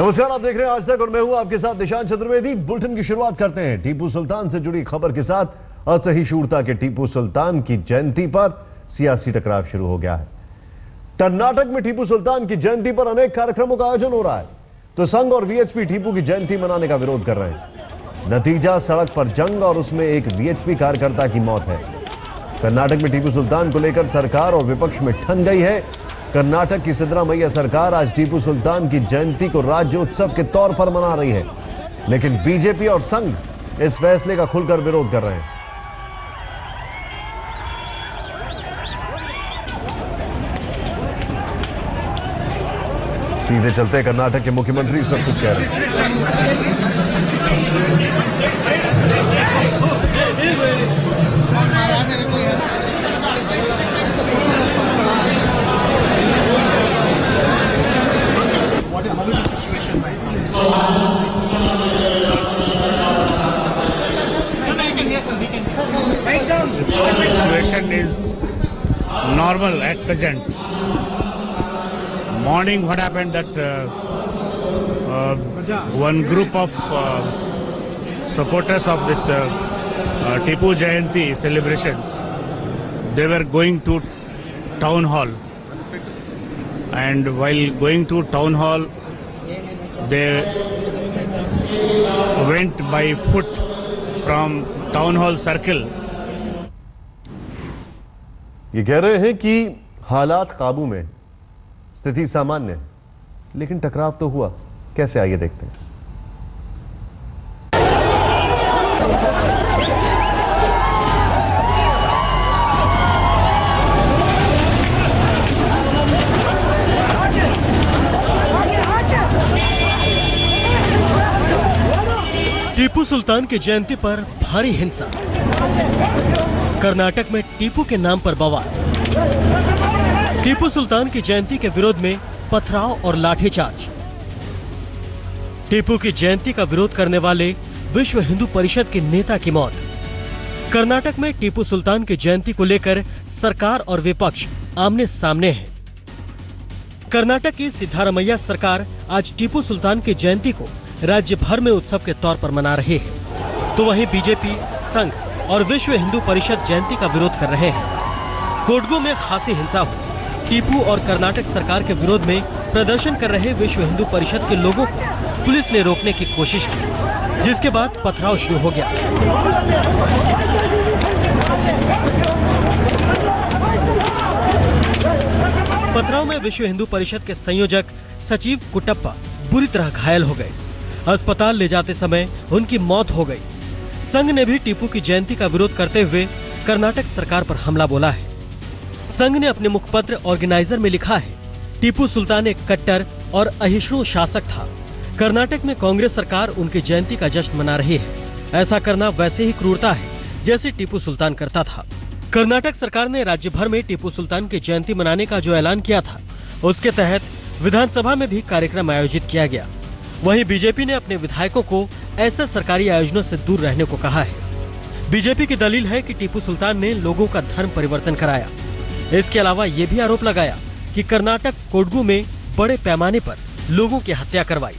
नमस्कार, आप देख रहे हैं आज तक और मैं हूं आपके साथ निशांत चतुर्वेदी। बुलेटिन की शुरुआत करते हैं टीपू सुल्तान से जुड़ी खबर के साथ। असहिष्णुता के टीपू सुल्तान की जयंती पर सियासी टकराव शुरू हो गया है। कर्नाटक में टीपू सुल्तान की जयंती पर अनेक कार्यक्रमों का आयोजन हो रहा है, तो संघ और वीएचपी टीपू की जयंती मनाने का विरोध कर रहे हैं। नतीजा सड़क पर जंग और उसमें एक वीएचपी कार्यकर्ता की मौत है। कर्नाटक में टीपू सुल्तान को लेकर सरकार और विपक्ष में ठन गई है। कर्नाटक की सिद्धरामैया सरकार आज टीपू सुल्तान की जयंती को राज्य उत्सव के तौर पर मना रही है, लेकिन बीजेपी और संघ इस फैसले का खुलकर विरोध कर रहे हैं। सीधे चलते कर्नाटक के मुख्यमंत्री इस वक्त कुछ कह रहे हैं। Situation is normal at present. Morning, what happened that one group of supporters of this Tipu Jayanti celebrations, they were going to town hall, and while going to town hall, they went by foot from town hall circle. ये कह रहे हैं कि हालात काबू में, स्थिति सामान्य, लेकिन टकराव तो हुआ। कैसे, आइए देखते हैं। टीपू सुल्तान की जयंती पर भारी हिंसा। कर्नाटक में टीपू के नाम पर बवाल। टीपू सुल्तान की जयंती के विरोध में पथराव और लाठीचार्ज। टीपू की जयंती का विरोध करने वाले विश्व हिंदू परिषद के नेता की मौत। कर्नाटक में टीपू सुल्तान की जयंती को लेकर सरकार और विपक्ष आमने सामने है। कर्नाटक की सिद्धारमैया सरकार आज टीपू सुल्तान की जयंती को राज्य भर में उत्सव के तौर पर मना रहे हैं, तो वहीं बीजेपी, संघ और विश्व हिंदू परिषद जयंती का विरोध कर रहे हैं। कोडगू में खासी हिंसा हुई। टीपू और कर्नाटक सरकार के विरोध में प्रदर्शन कर रहे विश्व हिंदू परिषद के लोगों को पुलिस ने रोकने की कोशिश की, जिसके बाद पथराव शुरू हो गया। पथराव में विश्व हिंदू परिषद के संयोजक सचिव कुटप्पा बुरी तरह घायल हो गए। अस्पताल ले जाते समय उनकी मौत हो गई। संघ ने भी टीपू की जयंती का विरोध करते हुए कर्नाटक सरकार पर हमला बोला है। संघ ने अपने मुखपत्र ऑर्गेनाइजर में लिखा है, टीपू सुल्तान एक कट्टर और अहिष्णु शासक था। कर्नाटक में कांग्रेस सरकार उनकी जयंती का जश्न मना रही है। ऐसा करना वैसे ही क्रूरता है जैसे टीपू सुल्तान करता था। कर्नाटक सरकार ने राज्य भर में टीपू सुल्तान की जयंती मनाने का जो ऐलान किया था, उसके तहत विधानसभा में भी कार्यक्रम आयोजित किया गया। वहीं बीजेपी ने अपने विधायकों को ऐसे सरकारी आयोजनों से दूर रहने को कहा है। बीजेपी की दलील है कि टीपू सुल्तान ने लोगों का धर्म परिवर्तन कराया। इसके अलावा ये भी आरोप लगाया कि कर्नाटक कोडगू में बड़े पैमाने पर लोगों की हत्या करवाई।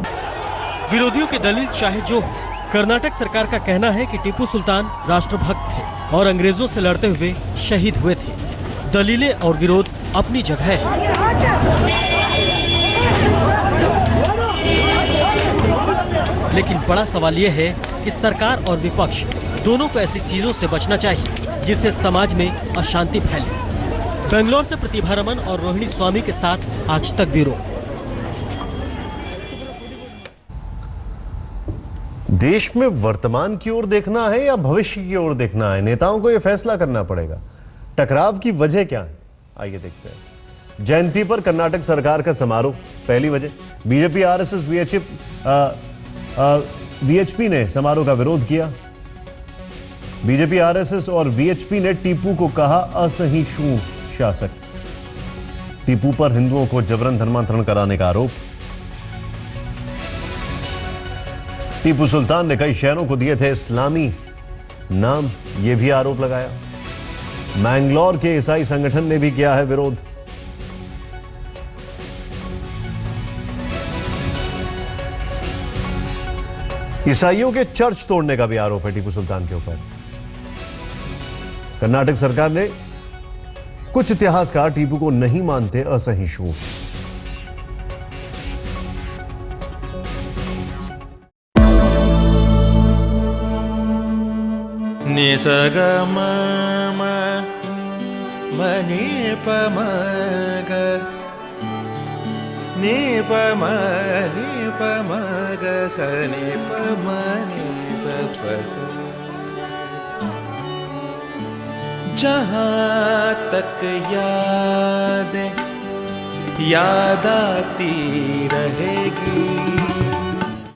विरोधियों की दलील चाहे जो हो, कर्नाटक सरकार का कहना है कि टीपू सुल्तान राष्ट्रभक्त थे और अंग्रेजों से लड़ते हुए शहीद हुए थे। दलीलें और विरोध अपनी जगह है, लेकिन बड़ा सवाल यह है कि सरकार और विपक्ष दोनों को ऐसी चीजों से बचना चाहिए जिससे समाज में अशांति फैले। बेंगलोर से प्रतिभा रमन और रोहिणी स्वामी के साथ आज तक ब्यूरो। देश में वर्तमान की ओर देखना है या भविष्य की ओर देखना है, नेताओं को यह फैसला करना पड़ेगा। टकराव की वजह क्या है, आइए देखते हैं। जयंती पर कर्नाटक सरकार का समारोह पहली वजह। बीजेपी, आरएसएस, वीएचपी ने समारोह का विरोध किया। बीजेपी, आरएसएस और वीएचपी ने टीपू को कहा असहिष्णु शासक। टीपू पर हिंदुओं को जबरन धर्मांतरण कराने का आरोप। टीपू सुल्तान ने कई शहरों को दिए थे इस्लामी नाम, यह भी आरोप लगाया। मैंगलोर के ईसाई संगठन ने भी किया है विरोध। ईसाइयों के चर्च तोड़ने का भी आरोप है टीपू सुल्तान के ऊपर। कर्नाटक सरकार ने कुछ इतिहासकार टीपू को नहीं मानते असहिष्णु। निसगम मनी पमग नि पमग सनि पमनि सपस। जहाँ तक याद आती रहेगी